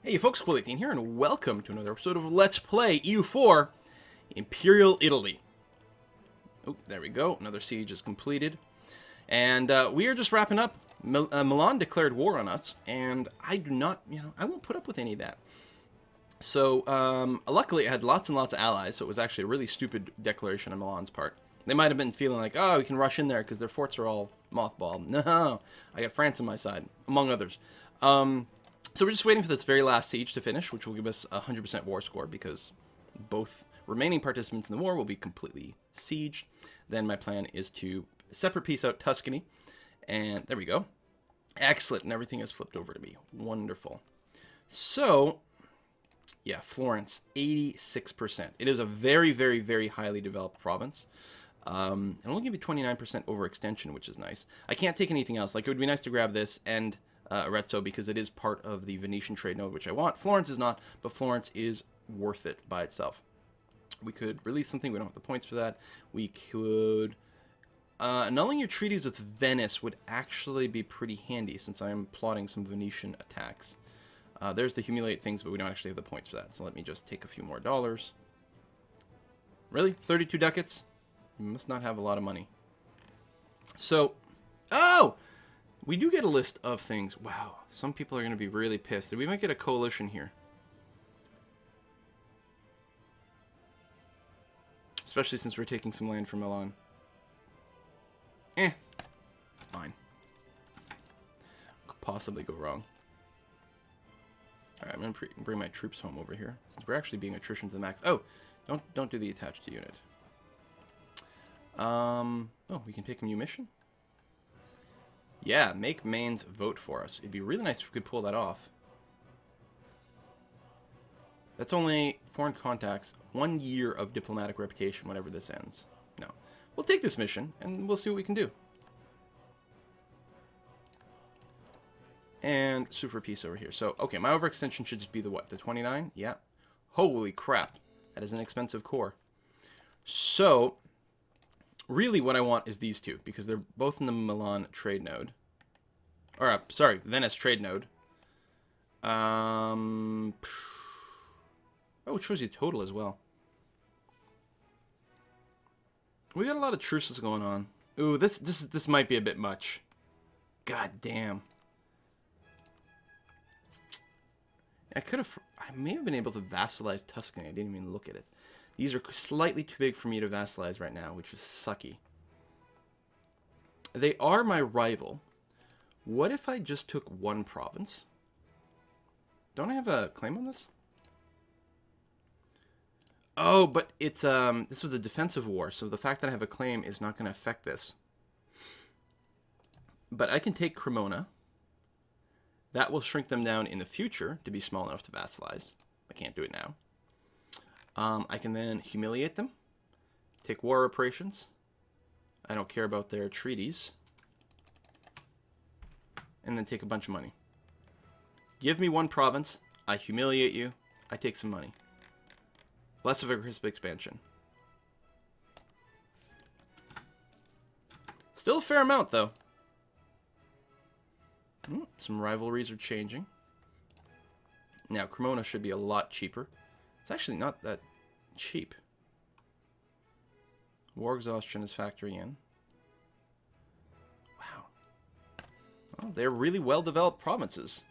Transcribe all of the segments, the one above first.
Hey folks, Quilly18 here, and welcome to another episode of Let's Play EU4 Imperial Italy. Oh, there we go. Another siege is completed. And we are just wrapping up. Milan declared war on us, and I do not, I won't put up with any of that. So, luckily I had lots and lots of allies, so it was actually a really stupid declaration on Milan's part. They might have been feeling like, oh, we can rush in there because their forts are all mothballed. No, I got France on my side, among others. So we're just waiting for this very last siege to finish, which will give us a 100% war score because both remaining participants in the war will be completely sieged. Then my plan is to separate piece out Tuscany, and there we go. Excellent, and everything has flipped over to me. Wonderful. So, yeah, Florence, 86%. It is a very, very, very highly developed province. And it'll give you 29% overextension, which is nice. I can't take anything else. Like, it would be nice to grab this and Arezzo because it is part of the Venetian trade node, which I want. Florence is not, but Florence is worth it by itself. We could release something. We don't have the points for that. We could... annulling your treaties with Venice would actually be pretty handy since I am plotting some Venetian attacks. There's the humiliate things, but we don't actually have the points for that. So let me just take a few more dollars. Really? 32 ducats? You must not have a lot of money. So... Oh! We do get a list of things. Wow, some people are going to be really pissed. We might get a coalition here. Especially since we're taking some land from Milan. It's fine. Could possibly go wrong. Alright, I'm going to bring my troops home over here. Since we're actually being attrition to the max. Oh, don't do the attached unit. Oh, we can take a new mission? Yeah, make Mainz vote for us. It'd be really nice if we could pull that off. That's only foreign contacts. 1 year of diplomatic reputation whenever this ends. No. We'll take this mission, and we'll see what we can do. And super peace over here. So, okay, my overextension should just be the what? The 29? Yeah. Holy crap. That is an expensive core. So... really, what I want is these two, because they're both in the Milan trade node. Or, sorry, Venice trade node. Oh, it shows you total as well. We got a lot of truces going on. Ooh, this might be a bit much. God damn. I may have been able to vassalize Tuscany. I didn't even look at it. These are slightly too big for me to vassalize right now, which is sucky. They are my rival. What if I just took one province? Don't I have a claim on this? Oh, but it's this was a defensive war, so the fact that I have a claim is not going to affect this. But I can take Cremona. That will shrink them down in the future to be small enough to vassalize. I can't do it now. I can then humiliate them, take war reparations. I don't care about their treaties. And then take a bunch of money. Give me one province, I humiliate you, I take some money. Less of a crisp expansion. Still a fair amount, though. Some rivalries are changing. Now, Cremona should be a lot cheaper. It's actually not that cheap. War exhaustion is factoring in. Wow. Well, they're really well-developed provinces.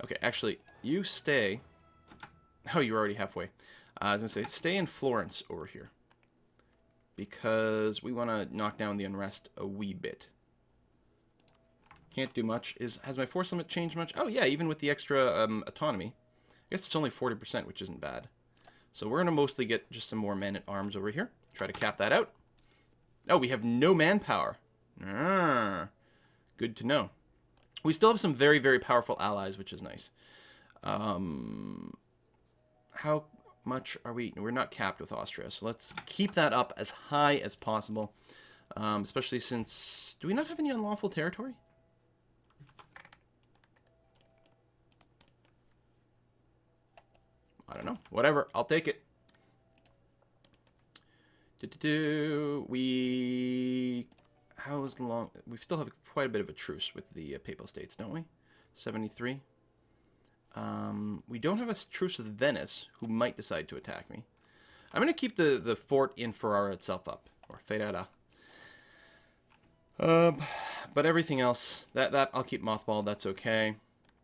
Okay, actually, you stay... Oh, you're already halfway. I was going to say, stay in Florence over here. Because we want to knock down the unrest a wee bit. Can't do much. Has my force limit changed much? Oh yeah, even with the extra autonomy. I guess it's only 40%, which isn't bad. So we're going to mostly get just some more men-at-arms over here. Try to cap that out. Oh, we have no manpower. Good to know. We still have some very, very powerful allies, which is nice. How much are we... We're not capped with Austria, so let's keep that up as high as possible. Especially since... Do we not have any unlawful territory? I don't know. Whatever. I'll take it. We... How long... We still have quite a bit of a truce with the Papal States, don't we? 73. We don't have a truce with Venice, who might decide to attack me. I'm going to keep the fort in Ferrara itself up, or Ferrara. But everything else, that I'll keep mothballed, that's okay.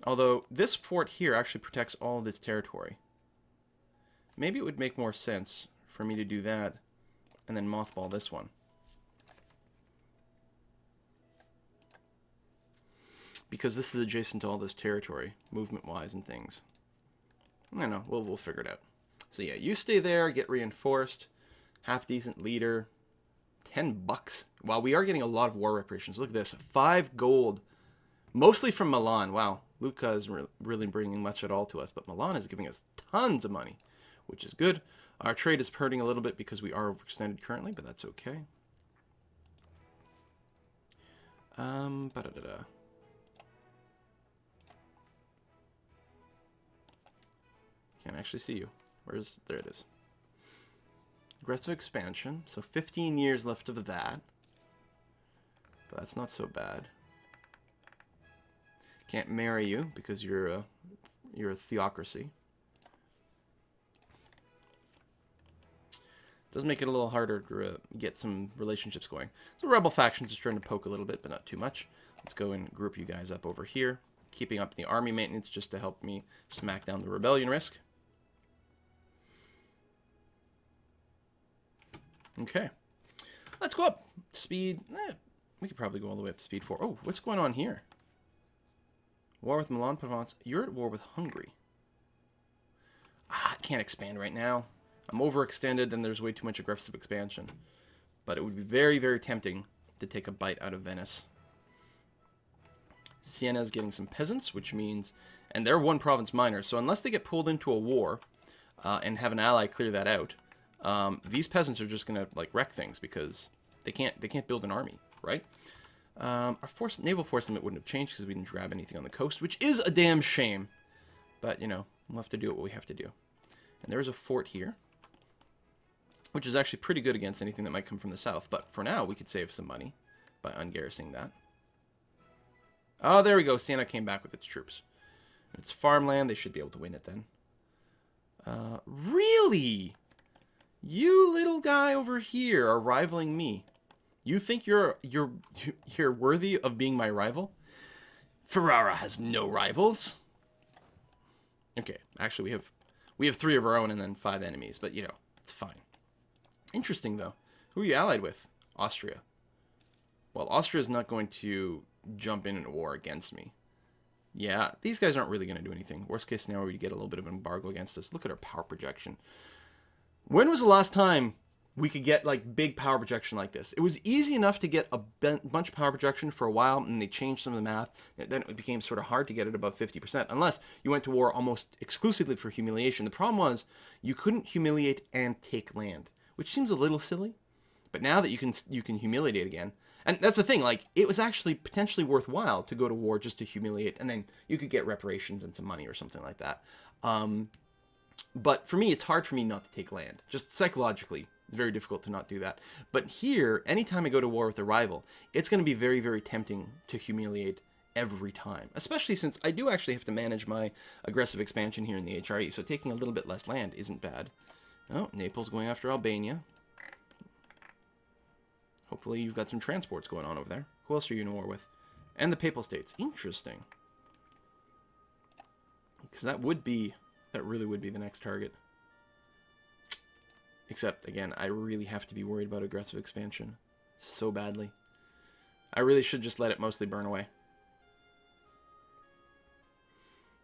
Although, this fort here actually protects all of this territory. Maybe it would make more sense for me to do that, and then mothball this one. Because this is adjacent to all this territory, movement-wise and things. I don't know, we'll figure it out. So yeah, you stay there, get reinforced, half-decent leader, 10 bucks. Wow, we are getting a lot of war reparations. Look at this, 5 gold, mostly from Milan. Wow, Lucca isn't really bringing much at all to us, but Milan is giving us tons of money, which is good. Our trade is hurting a little bit because we are overextended currently, but that's okay. Ba-da-da-da. Can't actually see you. There it is. Aggressive expansion. So 15 years left of that. But that's not so bad. Can't marry you because you're a theocracy. Does make it a little harder to get some relationships going. So rebel factions is trying to poke a little bit, but not too much. Let's go and group you guys up over here. Keeping up the army maintenance just to help me smack down the rebellion risk. Okay, let's go up speed. We could probably go all the way up to speed 4. Oh, what's going on here? War with Milan, Provence. You're at war with Hungary. I can't expand right now. I'm overextended and there's way too much aggressive expansion. But it would be very, very tempting to take a bite out of Venice. Siena's getting some peasants, which means... And they're one province minor, so unless they get pulled into a war and have an ally clear that out... these peasants are just gonna like wreck things because they can't build an army, right? Our naval force limit wouldn't have changed because we didn't grab anything on the coast, which is a damn shame. But you know, we'll have to do what we have to do. And there's a fort here, which is actually pretty good against anything that might come from the south. But for now, we could save some money by ungarrisoning that. Oh, there we go. Siena came back with its troops. It's farmland. They should be able to win it then. Really? You little guy over here are rivaling me. You think you're worthy of being my rival? Ferrara has no rivals. Okay, actually we have 3 of our own and then 5 enemies, but you know, it's fine. Interesting though. Who are you allied with? Austria. Well, Austria is not going to jump in a war against me. Yeah, these guys aren't really going to do anything. Worst case scenario, we get a little bit of an embargo against us. Look at our power projection. When was the last time we could get like big power projection like this? It was easy enough to get a bunch of power projection for a while, and they changed some of the math. Then it became sort of hard to get it above 50%, unless you went to war almost exclusively for humiliation. The problem was you couldn't humiliate and take land, which seems a little silly. But now that you can humiliate again, and that's the thing, like it was actually potentially worthwhile to go to war just to humiliate, and then you could get reparations and some money or something like that. But for me, it's hard for me not to take land. Just psychologically, it's very difficult to not do that. But here, anytime I go to war with a rival, it's going to be very, very tempting to humiliate every time. Especially since I do actually have to manage my aggressive expansion here in the HRE. So taking a little bit less land isn't bad. Oh, Naples going after Albania. Hopefully you've got some transports going on over there. Who else are you in war with? And the Papal States. Interesting. Because that really would be the next target. Except, again, I really have to be worried about aggressive expansion. So badly. I really should just let it mostly burn away.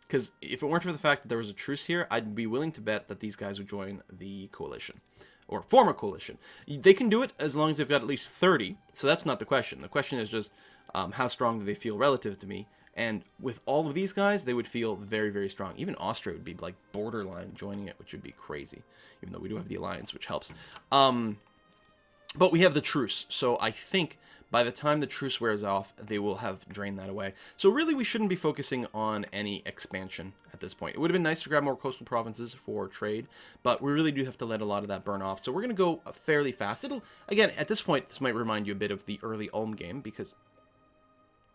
Because if it weren't for the fact that there was a truce here, I'd be willing to bet that these guys would join the coalition. Or form a coalition. They can do it as long as they've got at least 30. So that's not the question. The question is just how strong do they feel relative to me. And with all of these guys, they would feel very, very strong. Even Austria would be like borderline joining it, which would be crazy. Even though we do have the alliance, which helps. But we have the truce. So I think by the time the truce wears off, they will have drained that away. So really, we shouldn't be focusing on any expansion at this point. It would have been nice to grab more coastal provinces for trade, but we really do have to let a lot of that burn off. So we're going to go fairly fast. It'll, again, at this point, this might remind you a bit of the early Ulm game because...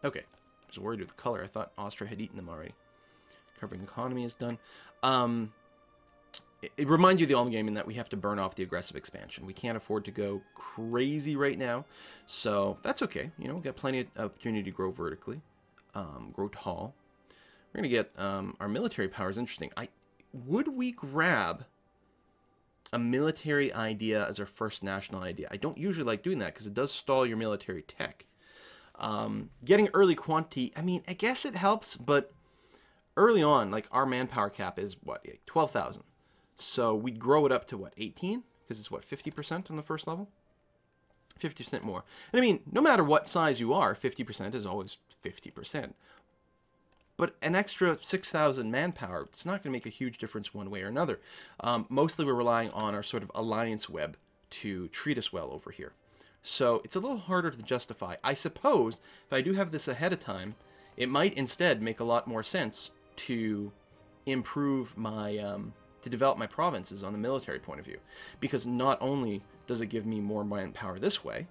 Okay. was worried with the color. I thought Austria had eaten them already. Covering economy is done. It reminds you of the Alma game in that we have to burn off the aggressive expansion. We can't afford to go crazy right now, so that's okay. You know, we've got plenty of opportunity to grow vertically, grow tall. We're going to get our military power is interesting. Would we grab a military idea as our first national idea? I don't usually like doing that because it does stall your military tech. Getting early quantity, I mean, I guess it helps, but early on, like, our manpower cap is, what, 12,000. So we'd grow it up to, what, 18? Because it's, what, 50% on the first level? 50% more. And I mean, no matter what size you are, 50% is always 50%. But an extra 6,000 manpower, it's not going to make a huge difference one way or another. Mostly we're relying on our sort of alliance web to treat us well over here. So it's a little harder to justify. I suppose if I do have this ahead of time, it might instead make a lot more sense to improve my, to develop my provinces on the military point of view. Because not only does it give me more manpower this way,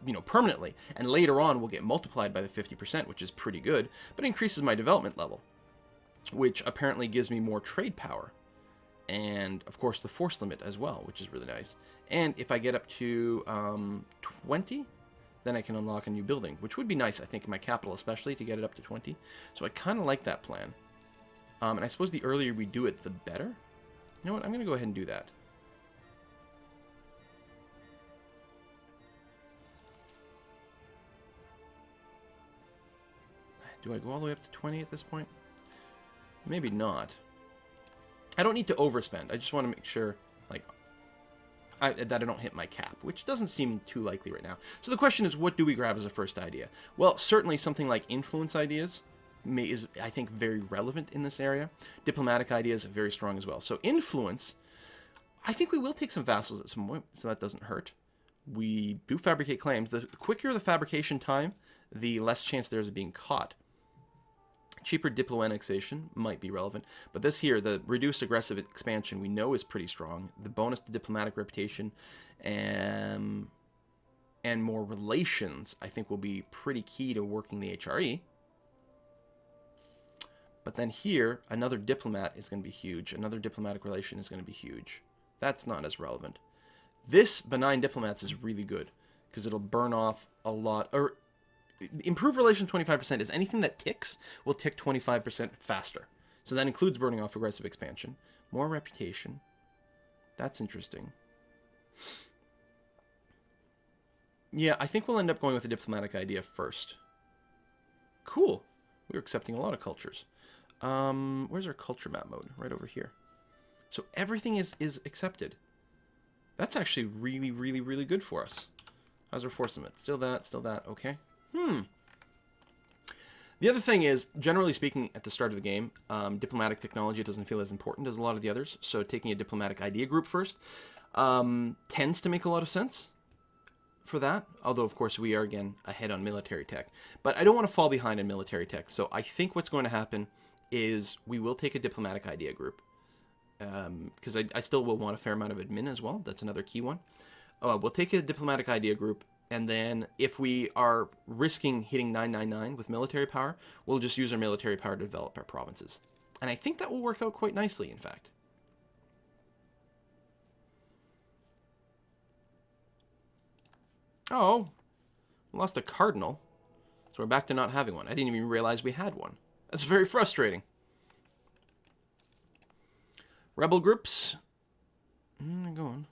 you know, permanently, and later on will get multiplied by the 50%, which is pretty good, but increases my development level, which apparently gives me more trade power. And, of course, the force limit as well, which is really nice. And if I get up to 20, then I can unlock a new building, which would be nice, I think, in my capital especially, to get it up to 20. So I kind of like that plan. And I suppose the earlier we do it, the better. You know what? I'm going to go ahead and do that. Do I go all the way up to 20 at this point? Maybe not. I don't need to overspend. I just want to make sure, like, that I don't hit my cap, which doesn't seem too likely right now. So the question is, what do we grab as a first idea? Well, certainly something like influence ideas is, I think, very relevant in this area. Diplomatic ideas are very strong as well. So influence, I think we will take some vassals at some point, so that doesn't hurt. We do fabricate claims. The quicker the fabrication time, the less chance there is of being caught. Cheaper diplo annexation might be relevant, but this here, the reduced aggressive expansion, we know is pretty strong. The bonus to diplomatic reputation and more relations, I think, will be pretty key to working the HRE. But then here, another diplomat is going to be huge. Another diplomatic relation is going to be huge. That's not as relevant. This benign diplomats is really good because it'll burn off a lot, or improve relations 25% is anything that ticks will tick 25% faster. So that includes burning off aggressive expansion. More reputation. That's interesting. Yeah, I think we'll end up going with a diplomatic idea first. Cool. We're accepting a lot of cultures. Where's our culture map mode? Right over here. So everything is accepted. That's actually really, really, really good for us. How's our force limit? Still that, okay. The other thing is, generally speaking, at the start of the game, diplomatic technology doesn't feel as important as a lot of the others, so taking a diplomatic idea group first tends to make a lot of sense for that, although, of course, we are, again, ahead on military tech. But I don't want to fall behind in military tech, so I think what's going to happen is we will take a diplomatic idea group, because I still will want a fair amount of admin as well. That's another key one. We'll take a diplomatic idea group, and then if we are risking hitting 999 with military power, we'll just use our military power to develop our provinces. And I think that will work out quite nicely, in fact. Oh, we lost a cardinal. So we're back to not having one. I didn't even realize we had one. That's very frustrating. Rebel groups. Go on.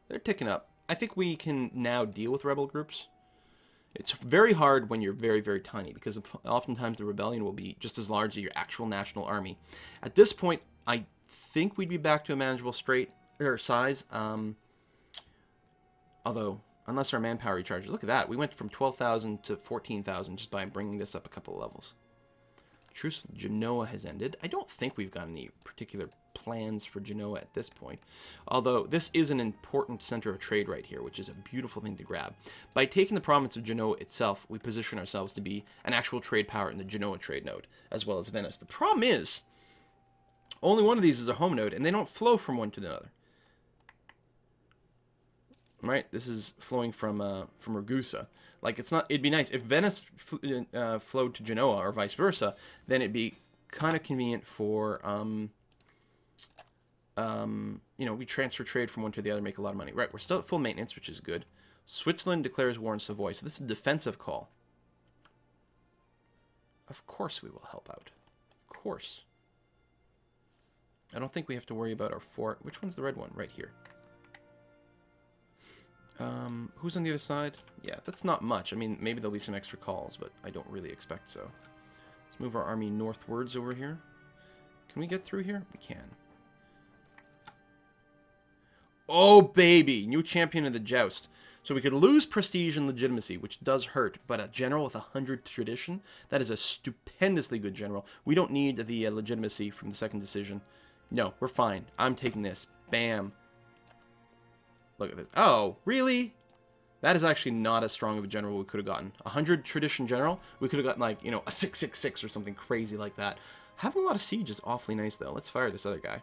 They're ticking up. I think we can now deal with rebel groups. It's very hard when you're very, very tiny, because oftentimes the rebellion will be just as large as your actual national army. At this point, I think we'd be back to a manageable size. Although, unless our manpower recharges. Look at that. We went from 12,000 to 14,000 just by bringing this up a couple of levels. Truce with Genoa has ended. I don't think we've got any particular plans for Genoa at this point. Although, this is an important center of trade right here, which is a beautiful thing to grab. By taking the province of Genoa itself, we position ourselves to be an actual trade power in the Genoa trade node, as well as Venice. The problem is, only one of these is a home node, and they don't flow from one to the other. Right? This is flowing from Ragusa. Like, it's not... It'd be nice. If Venice flowed to Genoa or vice versa, then it'd be kind of convenient for... you know, we transfer trade from one to the other, make a lot of money. Right, we're still at full maintenance, which is good. Switzerland declares war on Savoy. So this is a defensive call. Of course we will help out. Of course. I don't think we have to worry about our fort. Which one's the red one? Right here. Who's on the other side? Yeah, that's not much. I mean, maybe there'll be some extra calls, but I don't really expect so. Let's move our army northwards over here. Can we get through here? We can. Oh, baby! New champion of the joust. So we could lose prestige and legitimacy, which does hurt, but a general with 100 tradition, that is a stupendously good general. We don't need the legitimacy from the second decision. No, we're fine. I'm taking this. Bam. Look at this. Oh, really? That is actually not as strong of a general we could have gotten. 100 tradition general, we could have gotten, like, you know, a 666 or something crazy like that. Having a lot of siege is awfully nice, though. Let's fire this other guy.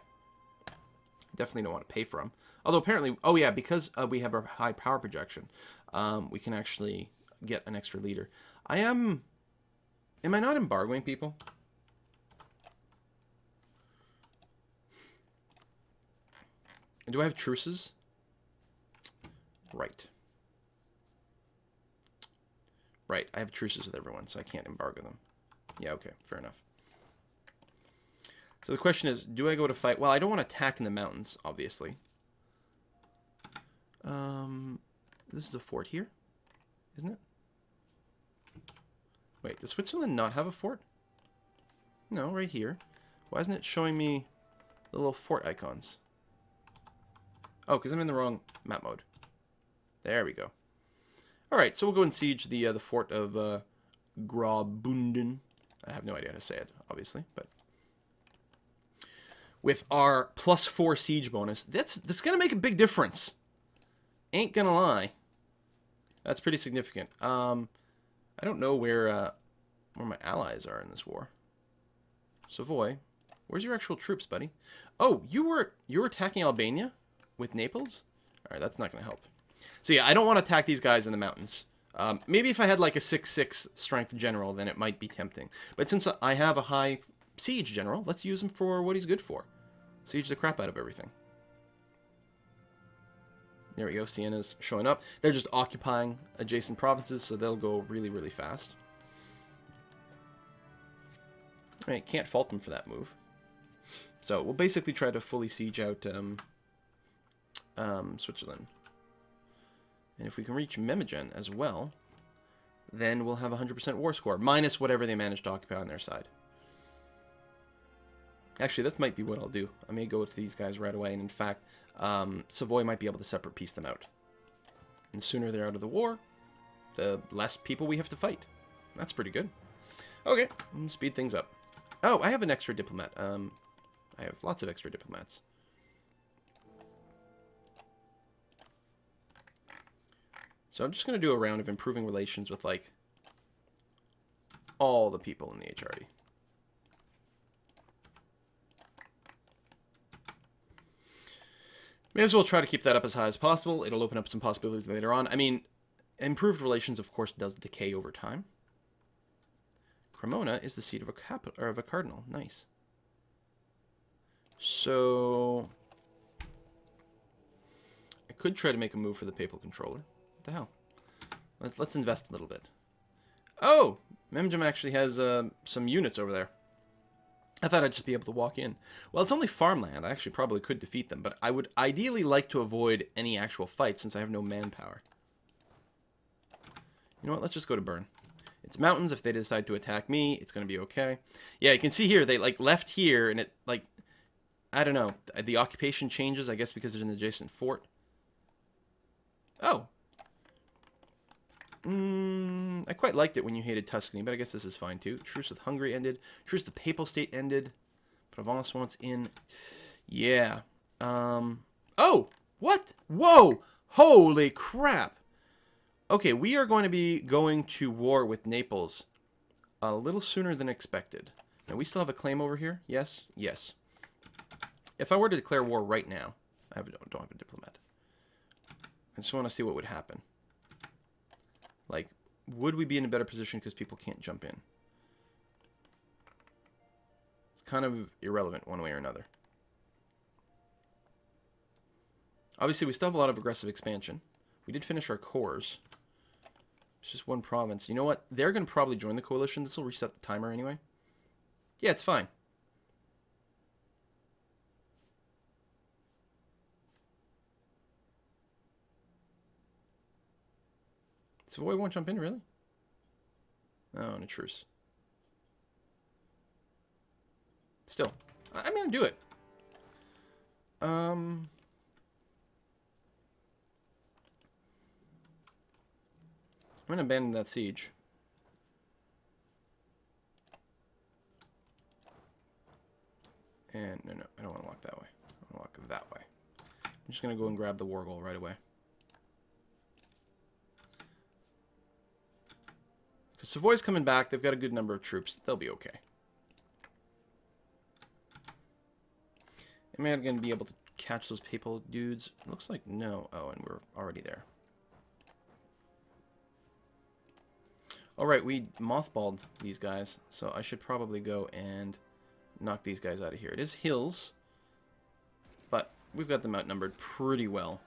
Definitely don't want to pay for him. Although apparently, oh yeah, because we have our high power projection, we can actually get an extra leader. Am I not embargoing people? Do I have truces? Right. Right, I have truces with everyone, so I can't embargo them. Yeah, okay, fair enough. So the question is, do I go to fight? Well, I don't want to attack in the mountains, obviously. This is a fort here, isn't it? Wait, does Switzerland not have a fort? No, right here. Why isn't it showing me the little fort icons? Oh, because I'm in the wrong map mode. There we go. Alright, so we'll go and siege the fort of Graubünden. I have no idea how to say it, obviously, but... With our +4 siege bonus, that's going to make a big difference. Ain't gonna lie. That's pretty significant. I don't know where my allies are in this war. Savoy, where's your actual troops, buddy? Oh, you were attacking Albania with Naples? All right, that's not gonna help. So yeah, I don't want to attack these guys in the mountains. Maybe if I had like a 6-6 strength general, then it might be tempting. But since I have a high siege general, let's use him for what he's good for. Siege the crap out of everything. There we go, Sienna's showing up. They're just occupying adjacent provinces, so they'll go really, really fast. Alright, can't fault them for that move. So, we'll basically try to fully siege out Switzerland. And if we can reach Memmingen as well, then we'll have a 100% war score, minus whatever they manage to occupy on their side. Actually, that might be what I'll do. I may go to these guys right away, and in fact, Savoy might be able to separate piece them out. And the sooner they're out of the war, the less people we have to fight. That's pretty good. Okay, speed things up. Oh, I have an extra diplomat. I have lots of extra diplomats. So I'm just going to do a round of improving relations with, like, all the people in the HRD. May as well try to keep that up as high as possible. It'll open up some possibilities later on. I mean, improved relations, of course, does decay over time. Cremona is the seat of a cardinal. Nice. So I could try to make a move for the papal controller. What the hell? Let's invest a little bit. Oh, Memmingen actually has some units over there. I thought I'd just be able to walk in. Well, it's only farmland. I actually probably could defeat them, but I would ideally like to avoid any actual fight since I have no manpower. You know what? Let's just go to Bern. It's mountains. If they decide to attack me, it's going to be okay. Yeah, you can see here, they, like, left here, and it, like, I don't know. The occupation changes, I guess, because there's an adjacent fort. Oh. I quite liked it when you hated Tuscany, but I guess this is fine too. Truce with Hungary ended. Truce with the Papal State ended. Provence wants in. Yeah. Oh! What? Whoa! Holy crap! Okay, we are going to be going to war with Naples a little sooner than expected. Now, we still have a claim over here? Yes? Yes. If I were to declare war right now, I don't have a diplomat. I just want to see what would happen. Like, would we be in a better position because people can't jump in? It's kind of irrelevant one way or another. Obviously, we still have a lot of aggressive expansion. We did finish our cores. It's just one province. You know what? They're going to probably join the coalition. This will reset the timer anyway. Yeah, it's fine. Savoy won't jump in, really? Oh, no truce. Still, I'm going to do it. I'm going to abandon that siege. And, no, I don't want to walk that way. I want to walk that way. I'm just going to go and grab the war goal right away. Because Savoy's coming back. They've got a good number of troops. They'll be okay. Am I going to be able to catch those papal dudes? Looks like no. Oh, and we're already there. Alright, we mothballed these guys, so I should probably go and knock these guys out of here. It is hills, but we've got them outnumbered pretty well.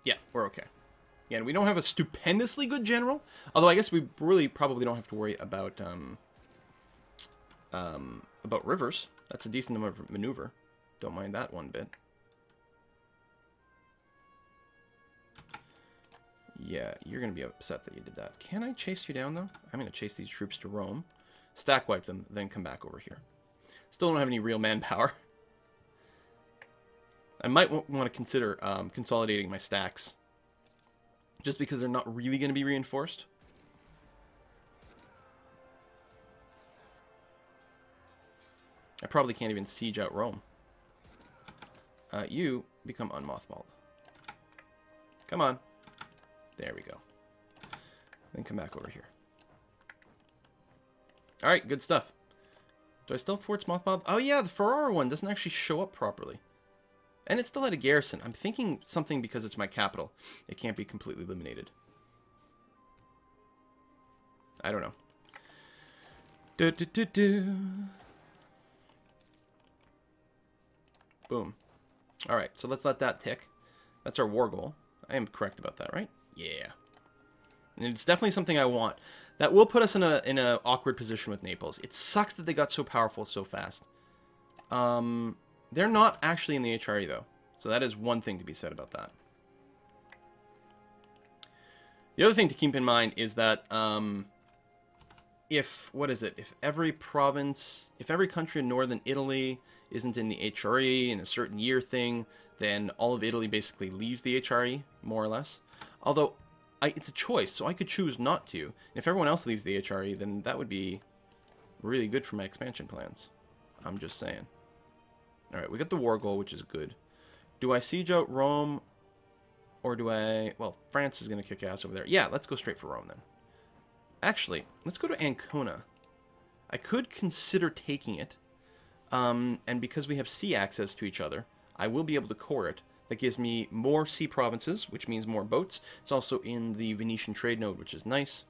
Yeah, we're okay. Yeah, and we don't have a stupendously good general, although I guess we really probably don't have to worry about rivers. That's a decent amount of maneuver. Don't mind that one bit. Yeah, you're going to be upset that you did that. Can I chase you down, though? I'm going to chase these troops to Rome, stack wipe them, then come back over here. Still don't have any real manpower. I might want to consider consolidating my stacks, just because they're not really going to be reinforced. I probably can't even siege out Rome. You become unmothballed. Come on. There we go. Then come back over here. Alright, good stuff. Do I still have forts mothballed? Oh yeah, the Ferrara one doesn't actually show up properly. And it's still at a garrison. I'm thinking something because it's my capital. It can't be completely eliminated. I don't know. Boom. Alright, so let's let that tick. That's our war goal. I am correct about that, right? Yeah. And it's definitely something I want. That will put us in a awkward position with Naples. It sucks that they got so powerful so fast. They're not actually in the HRE, though. So that is one thing to be said about that. The other thing to keep in mind is that if every province, if every country in northern Italy isn't in the HRE in a certain year thing, then all of Italy basically leaves the HRE, more or less. Although, it's a choice, so I could choose not to. And if everyone else leaves the HRE, then that would be really good for my expansion plans. I'm just saying. Alright, we got the war goal, which is good. Do I siege out Rome, or do I... Well, France is going to kick ass over there. Yeah, let's go straight for Rome, then. Actually, let's go to Ancona. I could consider taking it, and because we have sea access to each other, I will be able to core it. That gives me more sea provinces, which means more boats. It's also in the Venetian trade node, which is nice.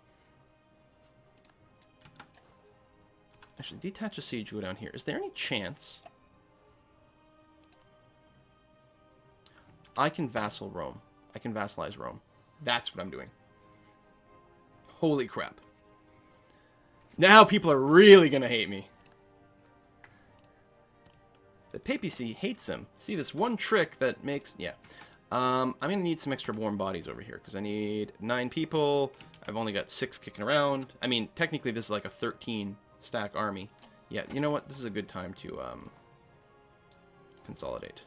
Actually, detach a siege, go down here. Is there any chance I can vassal Rome? I can vassalize Rome. That's what I'm doing. Holy crap. Now people are really going to hate me. The papacy hates him. See, this one trick that makes... Yeah. I'm going to need some extra warm bodies over here, because I need 9 people. I've only got 6 kicking around. I mean, technically this is like a 13-stack army. Yeah, you know what? This is a good time to consolidate.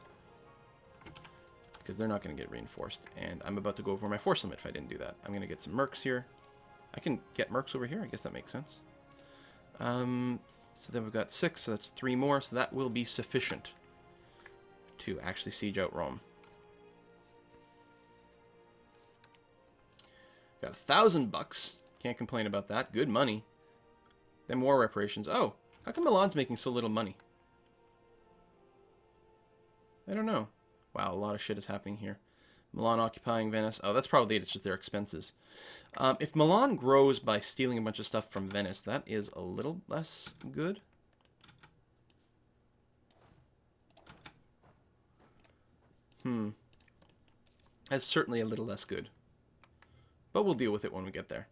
Because they're not going to get reinforced. And I'm about to go over my force limit if I didn't do that. I'm going to get some mercs here. I can get mercs over here. I guess that makes sense. So then we've got 6, so that's 3 more, so that will be sufficient to actually siege out Rome. Got $1,000. Can't complain about that. Good money. Then war reparations. Oh, how come Milan's making so little money? I don't know. Wow, a lot of shit is happening here. Milan occupying Venice. Oh, that's probably it. It's just their expenses. If Milan grows by stealing a bunch of stuff from Venice, that is a little less good. That's certainly a little less good. But we'll deal with it when we get there.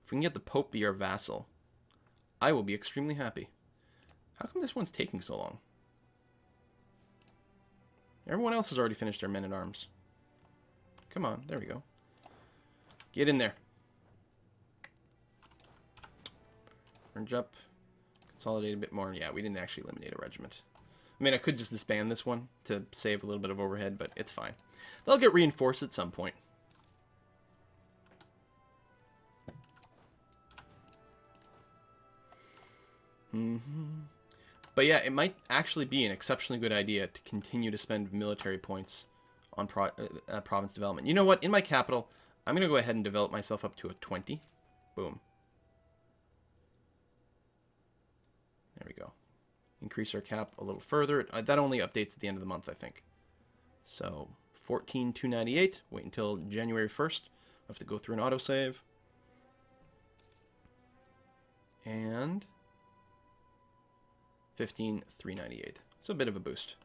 If we can get the Pope be our vassal, I will be extremely happy. How come this one's taking so long? Everyone else has already finished their men-at-arms. Come on, there we go. Get in there. Orange up. Consolidate a bit more. Yeah, we didn't actually eliminate a regiment. I mean, I could just disband this one to save a little bit of overhead, but it's fine. They'll get reinforced at some point. But yeah, it might actually be an exceptionally good idea to continue to spend military points on province development. You know what? In my capital, I'm going to go ahead and develop myself up to a 20. Boom. There we go. Increase our cap a little further. That only updates at the end of the month, I think. So, 14,298. Wait until January 1st. I have to go through an autosave. And 15,398. So a bit of a boost.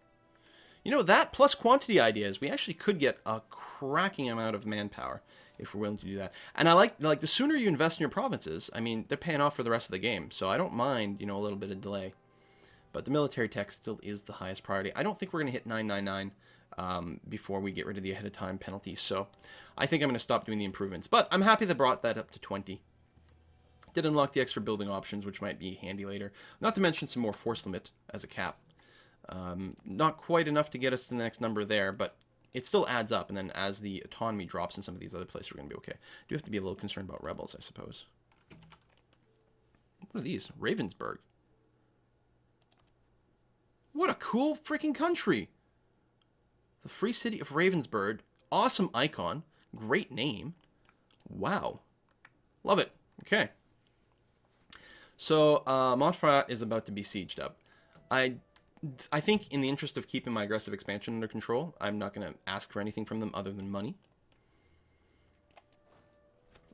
You know, that plus quantity ideas, we actually could get a cracking amount of manpower if we're willing to do that. And I like the sooner you invest in your provinces, I mean, they're paying off for the rest of the game. So I don't mind, you know, a little bit of delay. But the military tech still is the highest priority. I don't think we're going to hit 999 before we get rid of the ahead of time penalty. So I think I'm going to stop doing the improvements. But I'm happy they brought that up to 20. Did unlock the extra building options, which might be handy later. Not to mention some more force limit as a cap. Not quite enough to get us to the next number there, but it still adds up. And then as the autonomy drops in some of these other places, we're going to be okay. Do have to be a little concerned about rebels, I suppose. What are these? Ravensburg. What a cool freaking country. The Free City of Ravensburg. Awesome icon. Great name. Wow. Love it. Okay. So, Montferrat is about to be sieged up. I think in the interest of keeping my aggressive expansion under control, I'm not going to ask for anything from them other than money.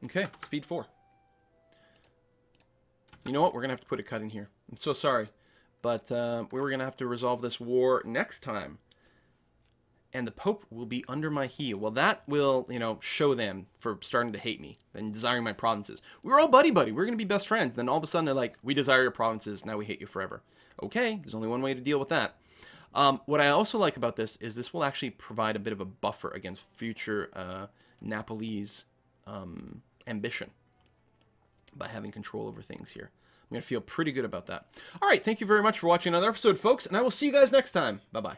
Okay, speed 4. You know what? We're going to have to put a cut in here. I'm so sorry. But we were going to have to resolve this war next time. And the Pope will be under my heel. Well, that will, you know, show them for starting to hate me and desiring my provinces. We were all buddy-buddy. We were going to be best friends. Then all of a sudden they're like, we desire your provinces. Now we hate you forever. Okay, there's only one way to deal with that. What I also like about this is this will actually provide a bit of a buffer against future Napolese ambition by having control over things here. I'm going to feel pretty good about that. All right, thank you very much for watching another episode, folks, and I will see you guys next time. Bye-bye.